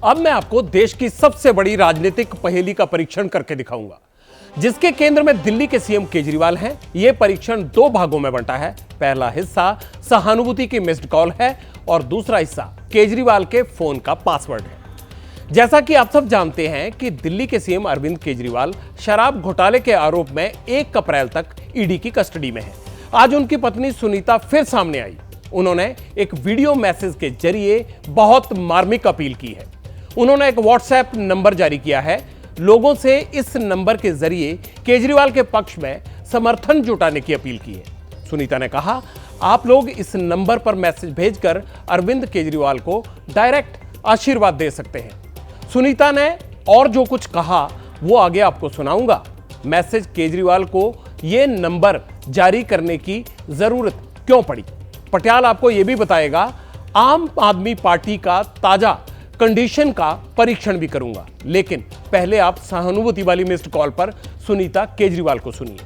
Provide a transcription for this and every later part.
अब मैं आपको देश की सबसे बड़ी राजनीतिक पहेली का परीक्षण करके दिखाऊंगा, जिसके केंद्र में दिल्ली के सीएम केजरीवाल हैं। यह परीक्षण दो भागों में बंटा है। पहला हिस्सा सहानुभूति की मिस्ड कॉल है और दूसरा हिस्सा केजरीवाल के फोन का पासवर्ड है। जैसा कि आप सब जानते हैं कि दिल्ली के सीएम अरविंद केजरीवाल शराब घोटाले के आरोप में 1 अप्रैल तक ईडी की कस्टडी में है। आज उनकी पत्नी सुनीता फिर सामने आई। उन्होंने एक वीडियो मैसेज के जरिए बहुत मार्मिक अपील की है। उन्होंने एक व्हाट्सएप नंबर जारी किया है। लोगों से इस नंबर के जरिए केजरीवाल के पक्ष में समर्थन जुटाने की अपील की है। सुनीता ने कहा, आप लोग इस नंबर पर मैसेज भेजकर अरविंद केजरीवाल को डायरेक्ट आशीर्वाद दे सकते हैं। सुनीता ने और जो कुछ कहा वो आगे आपको सुनाऊंगा। मैसेज केजरीवाल को यह नंबर जारी करने की जरूरत क्यों पड़ी, पटियाल आपको यह भी बताएगा। आम आदमी पार्टी का ताजा कंडीशन का परीक्षण भी करूंगा, लेकिन पहले आप सहानुभूति वाली मिस्ड कॉल पर सुनीता केजरीवाल को सुनिए।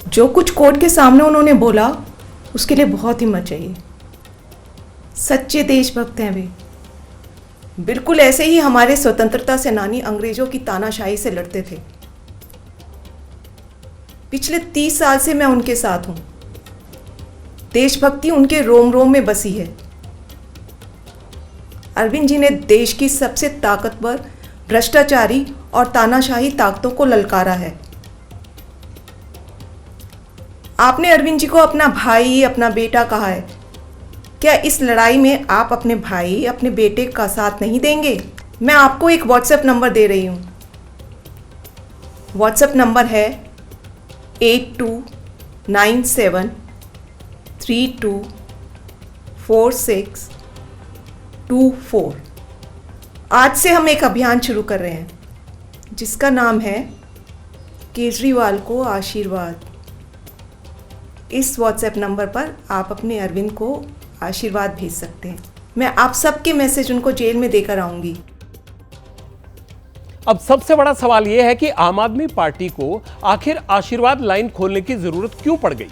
जो कुछ कोर्ट के सामने उन्होंने बोला उसके लिए बहुत हिम्मत चाहिए। सच्चे देशभक्त हैं वे। बिल्कुल ऐसे ही हमारे स्वतंत्रता सेनानी अंग्रेजों की तानाशाही से लड़ते थे। पिछले 30 साल से मैं उनके साथ हूं। देशभक्ति उनके रोम रोम में बसी है। अरविंद जी ने देश की सबसे ताकतवर, भ्रष्टाचारी और तानाशाही ताकतों को ललकारा है। आपने अरविंद जी को अपना भाई, अपना बेटा कहा है। क्या इस लड़ाई में आप अपने भाई, अपने बेटे का साथ नहीं देंगे? मैं आपको एक व्हाट्सएप नंबर दे रही हूं। व्हाट्सएप नंबर है 8297324624। आज से हम एक अभियान शुरू कर रहे हैं जिसका नाम है केजरीवाल को आशीर्वाद। इस व्हाट्सएप नंबर पर आप अपने अरविंद को आशीर्वाद भेज सकते हैं। मैं आप सबके मैसेज उनको जेल में देकर आऊंगी। अब सबसे बड़ा सवाल यह है कि आम आदमी पार्टी को आखिर आशीर्वाद लाइन खोलने की जरूरत क्यों पड़ गई।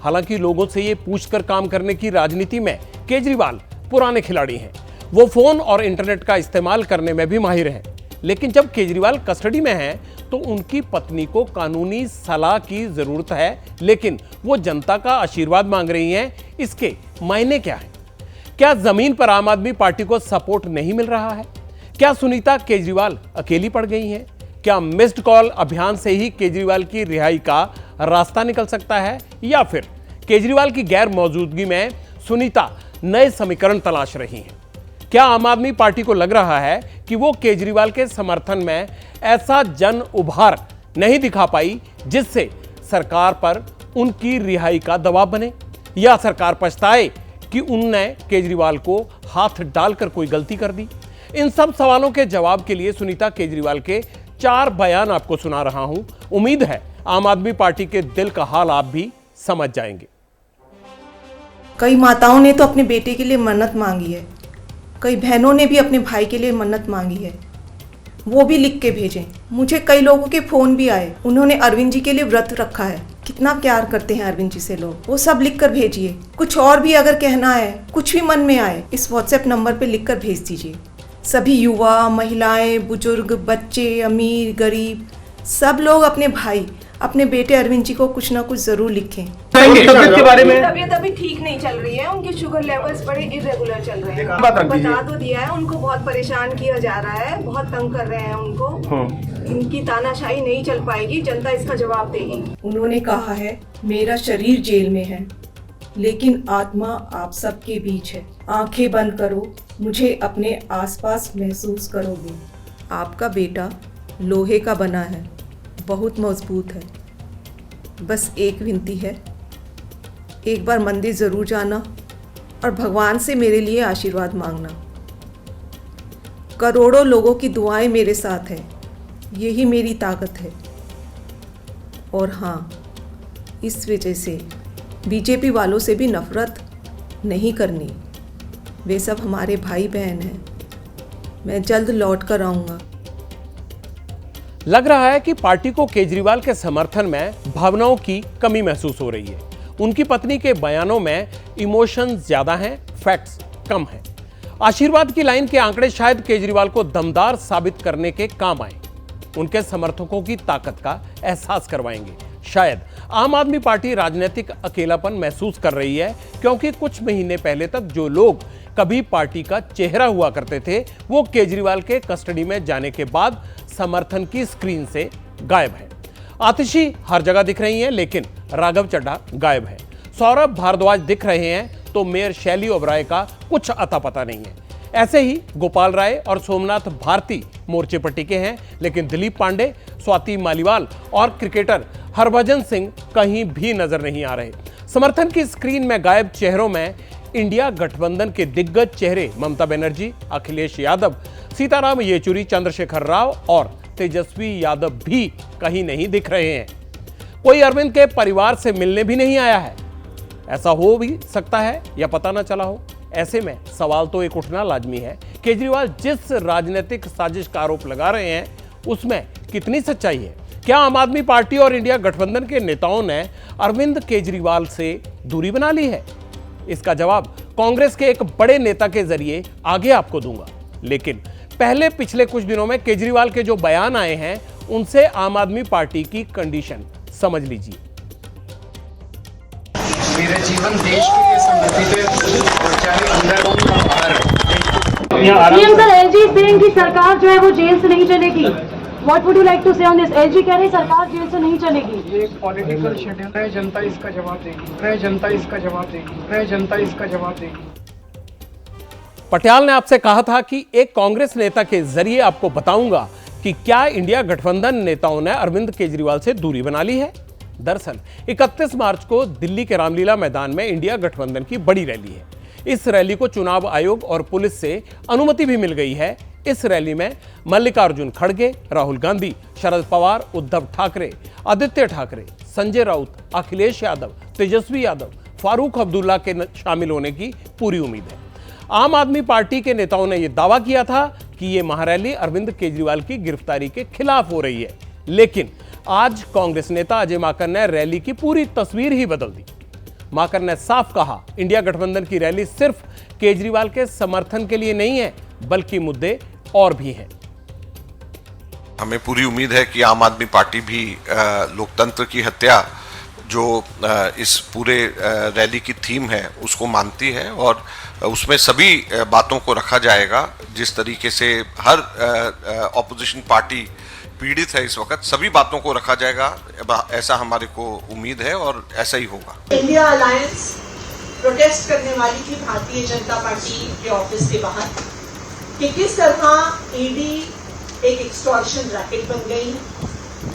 हालांकि लोगों से यह पूछकर काम करने की राजनीति में केजरीवाल पुराने खिलाड़ी हैं। वो फोन और इंटरनेट का इस्तेमाल करने में भी माहिर हैं। लेकिन जब केजरीवाल कस्टडी में हैं तो उनकी पत्नी को कानूनी सलाह की जरूरत है, लेकिन वो जनता का आशीर्वाद मांग रही हैं। इसके मायने क्या है? क्या जमीन पर आम आदमी पार्टी को सपोर्ट नहीं मिल रहा है? क्या सुनीता केजरीवाल अकेली पड़ गई हैं? क्या मिस्ड कॉल अभियान से ही केजरीवाल की रिहाई का रास्ता निकल सकता है, या फिर केजरीवाल की गैर मौजूदगी में सुनीता नए समीकरण तलाश रही हैं? क्या आम आदमी पार्टी को लग रहा है कि वो केजरीवाल के समर्थन में ऐसा जन उभार नहीं दिखा पाई जिससे सरकार पर उनकी रिहाई का दबाव बने, या सरकार पछताए कि उनने केजरीवाल को हाथ डालकर कोई गलती कर दी? इन सब सवालों के जवाब के लिए सुनीता केजरीवाल के 4 बयान आपको सुना रहा हूं। उम्मीद है आम आदमी पार्टी के दिल का हाल आप भी समझ जाएंगे। कई माताओं ने तो अपने बेटे के लिए मन्नत मांगी है। कई बहनों ने भी अपने भाई के लिए मन्नत मांगी है। वो भी लिख के भेजें। मुझे कई लोगों के फ़ोन भी आए। उन्होंने अरविंद जी के लिए व्रत रखा है। कितना प्यार करते हैं अरविंद जी से लोग। वो सब लिख कर भेजिए। कुछ और भी अगर कहना है, कुछ भी मन में आए, इस व्हाट्सएप नंबर पे लिख कर भेज दीजिए। सभी युवा, महिलाएं, बुजुर्ग, बच्चे, अमीर, गरीब, सब लोग अपने भाई, अपने बेटे अरविंद जी को कुछ ना कुछ जरूर लिखें। तबियत के बारे में तबियत अभी ठीक नहीं चल रही है। उनके शुगर लेवल्स बड़े इरेगुलर चल रहे हैं। बता तो दिया है। उनको बहुत परेशान किया जा रहा है, बहुत तंग कर रहे हैं उनको। इनकी तानाशाही नहीं चल पाएगी, जनता इसका जवाब देगी। उन्होंने कहा है, मेरा शरीर जेल में है लेकिन आत्मा आप सबके बीच है। आंखें बंद करो, मुझे अपने आसपास महसूस करोगे। आपका बेटा लोहे का बना है, बहुत मजबूत है। बस एक विनती है, एक बार मंदिर ज़रूर जाना और भगवान से मेरे लिए आशीर्वाद मांगना। करोड़ों लोगों की दुआएं मेरे साथ हैं, यही मेरी ताकत है। और हाँ, इस वजह से बीजेपी वालों से भी नफरत नहीं करनी। वे सब हमारे भाई बहन हैं। मैं जल्द लौट कर आऊँगा। लग रहा है कि पार्टी को केजरीवाल के समर्थन में भावनाओं की कमी महसूस हो रही है। उनकी पत्नी के बयानों में इमोशंस ज्यादा हैं, फैक्ट्स कम हैं। आशीर्वाद की लाइन के आंकड़े शायद केजरीवाल को दमदार साबित करने के काम आए, उनके समर्थकों की ताकत का एहसास करवाएंगे। शायद आम आदमी पार्टी राजनीतिक अकेलापन महसूस कर रही है, क्योंकि कुछ महीने पहले तक जो लोग कभी पार्टी का चेहरा हुआ करते थे, वो केजरीवाल के कस्टडी में जाने के बाद समर्थन की स्क्रीन से गायब है। आतिशी हर जगह दिख रही हैं, लेकिन राघव चड्ढा गायब है। सौरभ भारद्वाज दिख रहे हैं, तो मेयर शैली ओबराय का कुछ अता पता नहीं है। ऐसे ही गोपाल राय और सोमनाथ भारती मोर्चे पर टिके हैं, लेकिन दिलीप पांडे, स्वाति मालीवाल और क्रिकेटर हरभजन सिंह कहीं भी नजर नहीं आ रहे। समर्थन की स्क्रीन में गायब चेहरों में इंडिया गठबंधन के दिग्गज चेहरे ममता बनर्जी, अखिलेश यादव, सीताराम येचुरी, चंद्रशेखर राव और तेजस्वी यादव भी कहीं नहीं दिख रहे हैं। कोई अरविंद के परिवार से मिलने भी नहीं आया है। ऐसा हो भी सकता है या पता ना चला हो। ऐसे में सवाल तो एक उठना लाजमी है, केजरीवाल जिस राजनीतिक साजिश का आरोप लगा रहे हैं, उसमें कितनी सच्चाई है? क्या आम आदमी पार्टी और इंडिया गठबंधन के नेताओं ने अरविंद केजरीवाल से दूरी बना ली है? इसका जवाब कांग्रेस के एक बड़े नेता के जरिए आगे आपको दूंगा। लेकिन पहले पिछले कुछ दिनों में केजरीवाल के जो बयान आए हैं, उनसे आम आदमी पार्टी की कंडीशन समझ लीजिए। मेरा जीवन देश के लिए समर्पित है, और चाहे अंदर हो या बाहर हो। सीएम सर, एलजी सेइंग कि सरकार जो है वो जेल से नहीं चलेगी। What would you like to say on this? LG कह रही सरकार जेल से नहीं चलेगी। ये पॉलिटिकल शेड्यूल है, जनता इसका जवाब देगी। जनता इसका जवाब देगी। जनता इसका जवाब देगी। पटियाल ने आपसे कहा था कि एक कांग्रेस नेता के जरिए आपको बताऊंगा कि क्या इंडिया गठबंधन नेताओं ने अरविंद केजरीवाल से दूरी बना ली है। दरअसल 31 मार्च को दिल्ली के रामलीला मैदान में इंडिया गठबंधन की बड़ी रैली है। इस रैली को चुनाव आयोग और पुलिस से अनुमति भी मिल गई है। इस रैली में मल्लिकार्जुन खड़गे, राहुल गांधी, शरद पवार, उद्धव ठाकरे, आदित्य ठाकरे, संजय राउत, अखिलेश यादव, तेजस्वी यादव, फारूक अब्दुल्ला के शामिल होने की पूरी उम्मीद है। आम आदमी पार्टी के नेताओं ने यह दावा किया था कि यह महारैली अरविंद केजरीवाल की गिरफ्तारी के खिलाफ हो रही है, लेकिन आज कांग्रेस नेता अजय माकन ने रैली की पूरी तस्वीर ही बदल दी। माकन ने साफ कहा, इंडिया गठबंधन की रैली सिर्फ केजरीवाल के समर्थन के लिए नहीं है, बल्कि मुद्दे और भी हैं। हमें पूरी उम्मीद है कि आम आदमी पार्टी भी लोकतंत्र की हत्या जो इस पूरे रैली की थीम है उसको मानती है, और उसमें सभी बातों को रखा जाएगा। जिस तरीके से हर ऑपोजिशन पार्टी पीड़ित है इस वक्त, सभी बातों को रखा जाएगा, ऐसा हमारे को उम्मीद है और ऐसा ही होगा। इंडिया अलायंस प्रोटेस्ट करने वाली थी भारतीय जनता पार्टी के ऑफिस के बाहर कि किस तरह ईडी एक एक्सटॉर्शन रैकेट बन गई,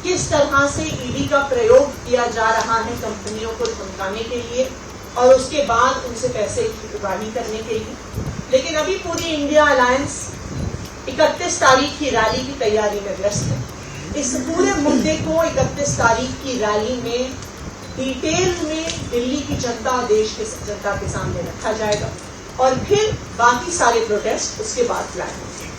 किस तरह से ईडी का प्रयोग किया जा रहा है कंपनियों को धमकाने के लिए और उसके बाद उनसे पैसे की उगाही करने के लिए। लेकिन अभी पूरी इंडिया अलायंस 31 तारीख की रैली की तैयारी में व्यस्त है। इस पूरे मुद्दे को 31 तारीख की रैली में डिटेल में दिल्ली की जनता और देश की जनता के सामने रखा जाएगा, और फिर बाकी सारे प्रोटेस्ट उसके बाद प्लान होंगे।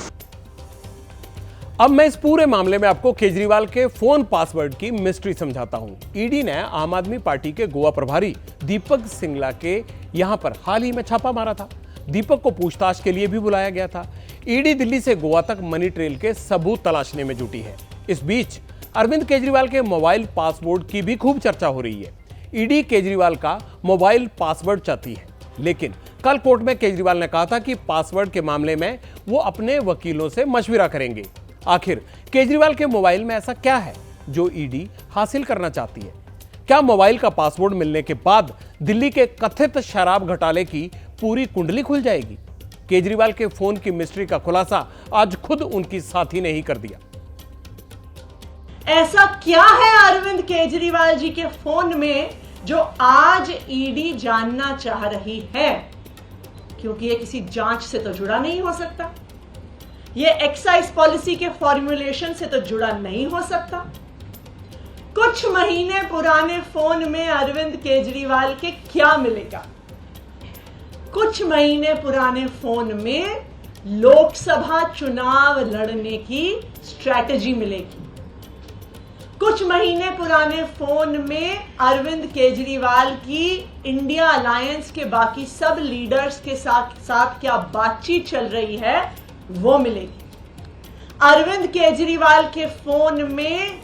अब मैं इस पूरे मामले में आपको केजरीवाल के फोन पासवर्ड की मिस्ट्री समझाता हूं। ईडी ने आम आदमी पार्टी के गोवा प्रभारी दीपक सिंगला के यहां पर हाल ही में छापा मारा था। दीपक को पूछताछ के लिए भी बुलाया गया था। ईडी दिल्ली से गोवा तक मनी ट्रेल के सबूत तलाशने में जुटी है। इस बीच अरविंद केजरीवाल के मोबाइल पासवर्ड की भी खूब चर्चा हो रही है। ईडी केजरीवाल का मोबाइल पासवर्ड चाहती है, लेकिन कल कोर्ट में केजरीवाल ने कहा था कि पासवर्ड के मामले में वो अपने वकीलों से मशविरा करेंगे। आखिर केजरीवाल के मोबाइल में ऐसा क्या है जो ईडी हासिल करना चाहती है? क्या मोबाइल का पासवर्ड मिलने के बाद दिल्ली के कथित शराब घोटाले की पूरी कुंडली खुल जाएगी? केजरीवाल के फोन की मिस्ट्री का खुलासा आज खुद उनकी साथी ने ही कर दिया। ऐसा क्या है अरविंद केजरीवाल जी के फोन में जो आज ईडी जानना चाह रही है? क्योंकि ये किसी जांच से तो जुड़ा नहीं हो सकता, ये एक्साइज पॉलिसी के फॉर्मुलेशन से तो जुड़ा नहीं हो सकता। कुछ महीने पुराने फोन में अरविंद केजरीवाल के क्या मिलेगा? कुछ महीने पुराने फोन में लोकसभा चुनाव लड़ने की स्ट्रैटेजी मिलेगी। कुछ महीने पुराने फोन में अरविंद केजरीवाल की इंडिया अलायंस के बाकी सब लीडर्स के साथ क्या बातचीत चल रही है वो मिलेगी। अरविंद केजरीवाल के फोन में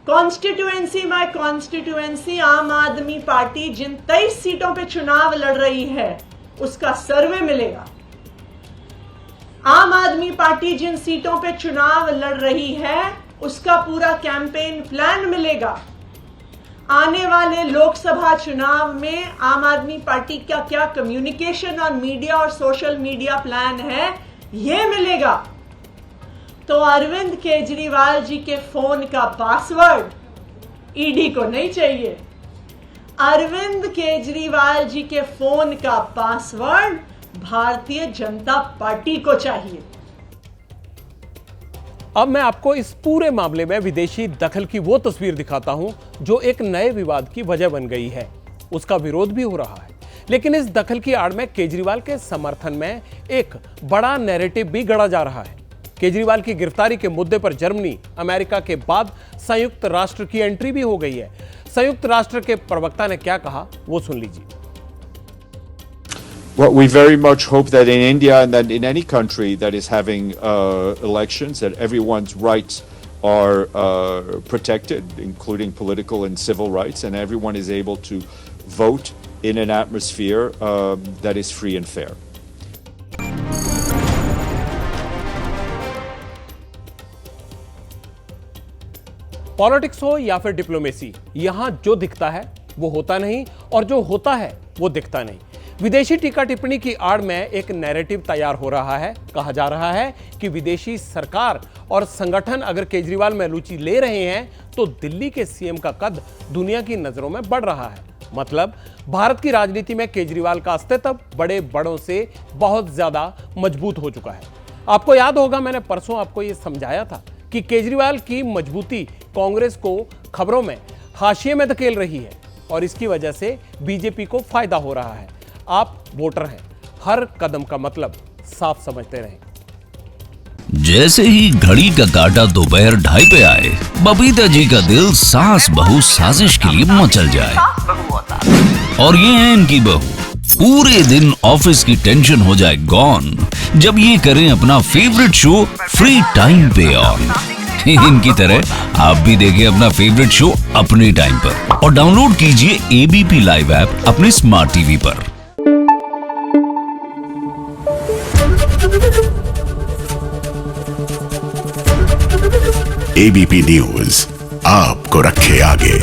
कॉन्स्टिट्यूएंसी बाय कॉन्स्टिट्यूएंसी आम आदमी पार्टी जिन 23 सीटों पे चुनाव लड़ रही है उसका सर्वे मिलेगा। आम आदमी पार्टी जिन सीटों पे चुनाव लड़ रही है उसका पूरा कैंपेन प्लान मिलेगा। आने वाले लोकसभा चुनाव में आम आदमी पार्टी का क्या कम्युनिकेशन और मीडिया और सोशल मीडिया प्लान है यह मिलेगा। तो अरविंद केजरीवाल जी के फोन का पासवर्ड ईडी को नहीं चाहिए। अरविंद केजरीवाल जी के फोन का पासवर्ड भारतीय जनता पार्टी को चाहिए। अब मैं आपको इस पूरे मामले में विदेशी दखल की वो तस्वीर दिखाता हूं जो एक नए विवाद की वजह बन गई है। उसका विरोध भी हो रहा है, लेकिन इस दखल की आड़ में केजरीवाल के समर्थन में एक बड़ा नैरेटिव भी गढ़ा जा रहा है। केजरीवाल की गिरफ्तारी के मुद्दे पर जर्मनी, अमेरिका के बाद संयुक्त राष्ट्र की एंट्री भी हो गई है। संयुक्त राष्ट्र के प्रवक्ता ने क्या कहा वो सुन लीजिए। Well, we very much hope that in India and that in any country that is having elections, that everyone's rights are protected, including political and civil rights, and everyone is able to vote in an atmosphere that is free and fair. Politics हो या फिर diplomacy, यहां जो दिखता है वो होता नहीं और जो होता है वो दिखता नहीं। विदेशी टीका टिप्पणी की आड़ में एक नैरेटिव तैयार हो रहा है। कहा जा रहा है कि विदेशी सरकार और संगठन अगर केजरीवाल में रुचि ले रहे हैं तो दिल्ली के सीएम का कद दुनिया की नजरों में बढ़ रहा है। मतलब भारत की राजनीति में केजरीवाल का अस्तित्व बड़े बड़ों से बहुत ज्यादा मजबूत हो चुका है। आपको याद होगा मैंने परसों आपको यह समझाया था कि केजरीवाल की मजबूती कांग्रेस को खबरों में हाशिए में धकेल रही है और इसकी वजह से बीजेपी को फायदा हो रहा है। आप वोटर हैं, हर कदम का मतलब साफ समझते रहें। जैसे ही घड़ी का काटा दोपहर 2:30 पे आए, बबीता जी का दिल सास बहू साजिश के लिए मचल जाए। और ये है इनकी बहू, पूरे दिन ऑफिस की टेंशन हो जाए गॉन जब ये करें अपना फेवरेट शो फ्री टाइम पे ऑन। इनकी तरह आप भी देखें अपना फेवरेट शो अपने टाइम पर और डाउनलोड कीजिए एबीपी लाइव ऐप अपने स्मार्ट टीवी पर। एबीपी न्यूज आपको रखे आगे।